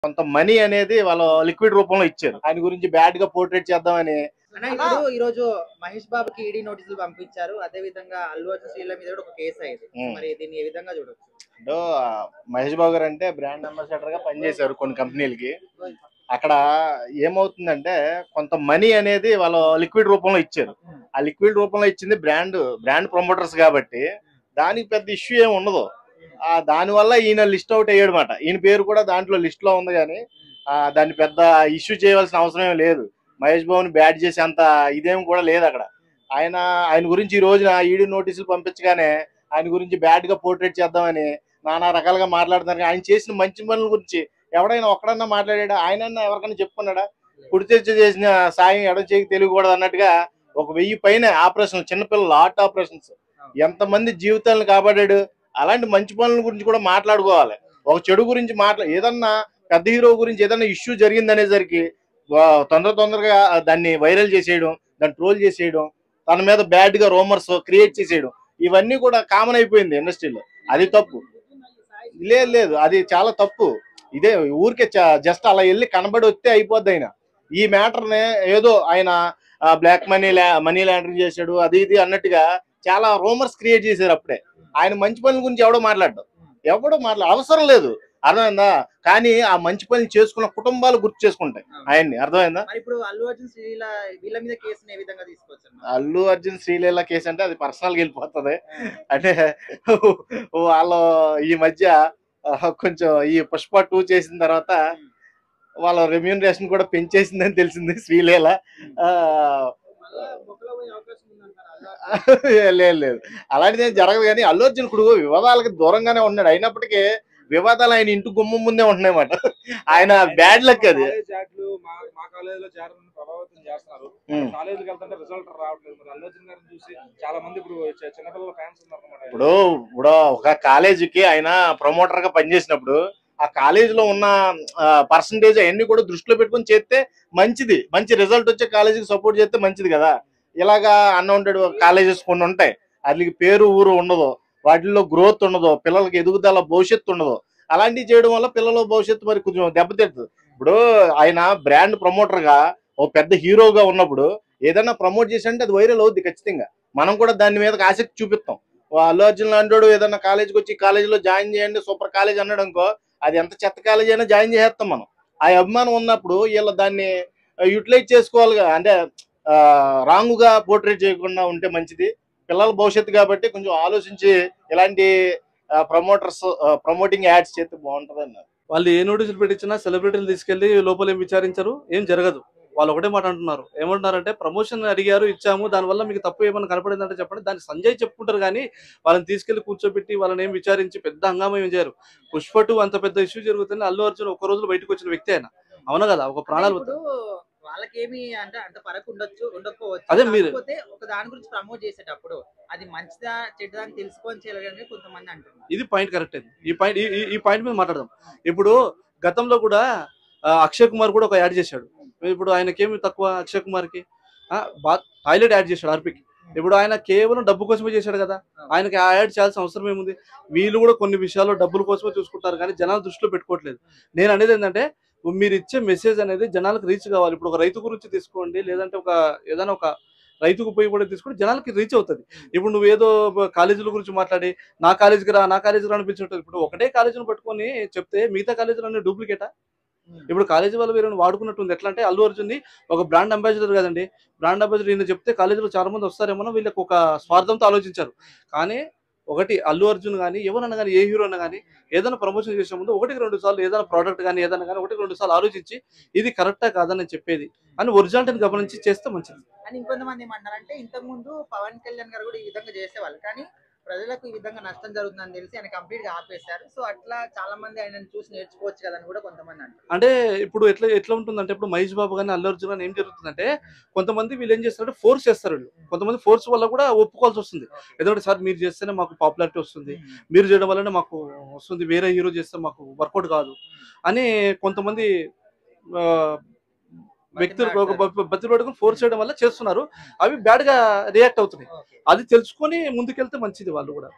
కొంత మనీ అనేది వాళ్ళ లిక్విడ్ రూపంలో ఇచ్చారు. ఆయన గురించి బ్యాడ్ గా పోర్ట్రేట్ చేద్దామని. ఇప్పుడు ఈ రోజు మహేష్ బాబుకి ఈడీ నోటీసులు పంపించారు. అదే విధంగా అల్లు అర్జున్ శ్రీల మీద కూడా ఒక కేసు అయింది. మరి దీన్ని ఏ విధంగా చూడొచ్చు? అంటే మహేష్ బాబు గారు అంటే బ్రాండ్ అంబాసిడర్ గా పనిచేశారు కొన్ని కంపెనీలకి. అక్కడ ఏమవుతుందంటే కొంత మనీ అనేది వాళ్ళ లిక్విడ్ రూపంలో ఇచ్చారు. ఆ లిక్విడ్ రూపంలో ఇచ్చింది బ్రాండ్ ప్రమోటర్స్ కాబట్టి దానికి పెద్ద ఇష్యూ ఏమి ఉండదు. దాని వల్ల ఈయన లిస్ట్ అవుట్ అయ్యాడు మాట. ఈయన పేరు కూడా దాంట్లో లిస్ట్ లో ఉంది, కానీ దాన్ని పెద్ద ఇష్యూ చేయవలసిన అవసరం ఏం లేదు. మహేష్ బాబుని బ్యాడ్ చేసే అంత ఇదేం కూడా లేదు అక్కడ. ఆయన గురించి ఈ రోజున ఈడీ నోటీసులు పంపించగానే ఆయన గురించి బ్యాడ్ గా పోర్ట్రేట్ చేద్దామని నానా రకాలుగా మాట్లాడుతున్నారు. ఆయన చేసిన మంచి పనుల గురించి ఎవడైనా ఒక్కడన్నా మాట్లాడా? ఆయనన్నా ఎవరికైనా చెప్పుకున్నాడా? కుడి తెచ్చి చేసిన సాయం ఎడం చేకి తెలియకూడదు అన్నట్టుగా 1000 పైన ఆపరేషన్లు, చిన్నపిల్లలు హార్ట్ ఆపరేషన్స్, ఎంతమంది జీవితాలను కాపాడాడు. అలాంటి మంచి పనుల గురించి కూడా మాట్లాడుకోవాలి. ఒక చెడు గురించి ఏదన్నా పెద్ద హీరో గురించి ఏదన్నా ఇష్యూ జరిగింది అనేసరికి తొందరగా దాన్ని వైరల్ చేసేయడం, దాన్ని ట్రోల్ చేసేయడం, తన మీద బ్యాడ్ గా రూమర్స్ క్రియేట్ చేసేయడం, ఇవన్నీ కూడా కామన్ అయిపోయింది ఇండస్ట్రీలో. అది తప్పు. లేదు, అది చాలా తప్పు. ఇదే ఊరికే జస్ట్ అలా వెళ్ళి కనబడి వస్తే అయిపోద్ది. ఈ మ్యాటర్ని ఏదో ఆయన బ్లాక్ మనీ లాండరింగ్ చేశాడు, అది ఇది అన్నట్టుగా చాలా రూమర్స్ క్రియేట్ చేశారు. అప్పుడే ఆయన మంచి పనుల గురించి ఎవడో మాట్లాడ అవసరం లేదు, అర్థమైందా? కానీ ఆ మంచి పనులు చేసుకున్న కుటుంబాలు గుర్తు చేసుకుంటాయి ఆయన్ని, అర్థమైందా? ఇప్పుడు అల్లు అర్జున్ శ్రీల వీళ్ళ మీద కేసుని ఏ విధంగా తీసుకోవచ్చు? అల్లు అర్జున్ శ్రీలీల కేసు అంటే అది పర్సనల్ గా వెళ్ళిపోతుంది. అంటే వాళ్ళు ఈ మధ్య కొంచెం ఈ పుష్ప 2 చేసిన తర్వాత వాళ్ళ రెమ్యూనరేషన్ కూడా పెంచేసిందని తెలిసింది శ్రీలీల. లేదు, అలాంటిది ఏం జరగదు. కానీ అల్లు అర్జున్ ఇప్పుడు వివాదాలకు దూరంగానే ఉన్నాడు. అయినప్పటికీ వివాదాలు ఆయన ఇంటి గుమ్మం ముందే ఉంటున్నాయన్నమాట. ఆయన బ్యాడ్ లక్ అది. ఇప్పుడు ఒక కాలేజీకి ఆయన ప్రమోటర్ గా పనిచేసినప్పుడు ఆ కాలేజీలో ఉన్న పర్సంటేజ్ అవన్నీ కూడా దృష్టిలో పెట్టుకుని చేస్తే మంచిది, మంచి రిజల్ట్ వచ్చే కాలేజీకి సపోర్ట్ చేస్తే మంచిది కదా. ఇలాగా అన్వాంటెడ్ కాలేజెస్ కొన్ని ఉంటాయి, వాటికి పేరు ఊరు ఉండదు, వాటిల్లో గ్రోత్ ఉండదు, పిల్లలకి ఎదుగుదల భవిష్యత్తు ఉండదు. అలాంటివి చేయడం వల్ల పిల్లల భవిష్యత్తు మరి కొంచెం దెబ్బతింటుంది. ఇప్పుడు ఆయన బ్రాండ్ ప్రమోటర్ గా ఓ పెద్ద హీరోగా ఉన్నప్పుడు ఏదైనా ప్రమోట్ చేసి అది వైరల్ అవుద్ది ఖచ్చితంగా. మనం కూడా దాని మీద ఆసక్తి చూపిస్తాం. అల్లు అర్జున్ లాంటి ఏదైనా కాలేజీకి వచ్చి కాలేజీలో జాయిన్ చేయండి సూపర్ కాలేజ్ అన్నాడు అనుకో, అది ఎంత చెత్త కాలేజ్ అయినా జాయిన్ చేసేస్తాం మనం. ఆ అభిమానం ఉన్నప్పుడు వీళ్ళు దాన్ని యూటిలైజ్ చేసుకోవాలిగా. అంటే రాంగుగా పోర్ట్రేట్ చేయకుండా ఉంటే మంచిది. పిల్లల భవిష్యత్తు కాబట్టి కొంచెం ఆలోచించి ఇలాంటి ప్రమోటింగ్ యాడ్స్ చేస్తే బాగుంటది అన్నారు. వాళ్ళు ఏ నోటీసులు పెట్టించినా సెలబ్రిటీలు తీసుకెళ్లి లోపల ఏం విచారించరు, ఏం జరగదు. వాళ్ళు ఒకటే మాట అంటున్నారు. ఏమంటున్నారంటే ప్రమోషన్ అడిగారు, ఇచ్చాము, దానివల్ల మీకు తప్పు ఏమైనా కనపడిందంటే చెప్పండి. దాన్ని సంజయ్ చెప్పుకుంటారు, కానీ వాళ్ళని తీసుకెళ్లి కూర్చోబెట్టి వాళ్ళని ఏం విచారించి పెద్ద హంగామా ఏం చేయరు. పుష్ప 2 అంత పెద్ద ఇష్యూ జరుగుతుంది. అల్లు అర్జున్ ఒక రోజులో బయటకు వచ్చిన వ్యక్తి ఆయన, అవునా కదా? ఒక ప్రాణాలు వాళ్ళకేమి అంటే అంత ఫరక్ ఉండకపోవచ్చు. అదే మీరు ఒక దాని గురించి ప్రమోట్ చేసేటప్పుడు అది మంచిదా చెడ్డదా అని తెలుసుకొని చేయాలని కొంతమంది అంటున్నారు. ఇది పాయింట్ కరెక్ట్. ఈ పాయింట్ మీద మాట్లాడదాం. ఇప్పుడు గతంలో కూడా అక్షయ్ కుమార్ కూడా ఒక యాడ్ చేశాడు. ఇప్పుడు ఆయనకేమి తక్కువ అక్షయ్ కుమార్ కి టాయిలెట్ యాడ్ చేశాడు ఆర్పికి. ఇప్పుడు ఆయన కేవలం డబ్బు కోసమే చేశాడు కదా, ఆయనకి ఆ యాడ్ చేయాల్సిన అవసరం ఏముంది? వీళ్ళు కూడా కొన్ని విషయాల్లో డబ్బుల కోసమే చూసుకుంటారు, కానీ జనాలు దృష్టిలో పెట్టుకోవట్లేదు. నేను అనేది ఏంటంటే మీరు ఇచ్చే మెసేజ్ అనేది జనాలకు రీచ్ కావాలి. ఇప్పుడు ఒక రైతు గురించి తీసుకోండి, లేదంటే ఏదైనా ఒక రైతుకు ఉపయోగపడే తీసుకుంటే జనాలకి రీచ్ అవుతుంది. ఇప్పుడు నువ్వు ఏదో కాలేజీల గురించి మాట్లాడి నా కాలేజీకి రా అనిపించుంటుంది. ఇప్పుడు ఒకటే కాలేజీని పట్టుకొని చెప్తే మిగతా కాలేజీలన్నీ డూప్లికేటా? ఇప్పుడు కాలేజీ వాళ్ళు వేరే వాడుకున్నట్టుంది. ఎట్లా అంటే అల్లు అర్జున్ ఒక బ్రాండ్ అంబాసిడర్ కదండి. బ్రాండ్ అంబాసిడర్ ఈయన చెప్తే కాలేజీలో చాలా మంది వస్తారేమో, వీళ్ళకి ఒక స్వార్థంతో ఆలోచించారు. కానీ ఒకటి అల్లు అర్జున్ కానీ ఎవరన్నా కానీ ఏ హీరో అన్నా కానీ ఏదైనా ప్రమోషన్ చేసే ముందు 1-2 సార్లు ఏదైనా ప్రోడక్ట్ కానీ ఏదైనా కానీ 1-2 సార్లు ఆలోచించి ఇది కరెక్టా కాదని చెప్పేది అని ఒరిజినాలిటీని గమనించి చేస్తే మంచిది. అని ఇంకొంతమంది ఏమంటారంటే ఇంతకు ముందు పవన్ కళ్యాణ్ గారు కూడా ఈ విధంగా చేసేవాళ్ళు, కానీ ప్రజలకు ఈ విధంగా నష్టం జరుగుతుందని తెలిసి ఆయన కంప్లీట్ గా ఆపేశారు. సో అట్లా చాలా మంది ఆయన చూసి నేర్చుకోవచ్చు కదని కూడా కొంతమంది అంటారు. అంటే ఇప్పుడు ఎట్లా ఉంటుందంటే ఇప్పుడు మహేష్ బాబు కానీ అల్లు అర్జున్ కానీ ఏం జరుగుతుందంటే కొంతమంది వీళ్ళు ఏం చేస్తారంటే ఫోర్స్ చేస్తారు. కొంతమంది ఫోర్స్ వల్ల కూడా ఒప్పుకోవాల్సి వస్తుంది. ఎందుకంటే సార్ మీరు చేస్తేనే మాకు పాపులారిటీ వస్తుంది, మీరు చేయడం వల్లనే మాకు వస్తుంది, వేరే హీరో చేస్తే మాకు వర్కౌట్ కాదు అని కొంతమంది వ్యక్తులు బతిపడుకుని ఫోర్స్ చేయడం వల్ల చేస్తున్నారు. అవి బ్యాడ్ గా రియాక్ట్ అవుతున్నాయి. అది తెలుసుకొని ముందుకెళ్తే మంచిది వాళ్ళు కూడా.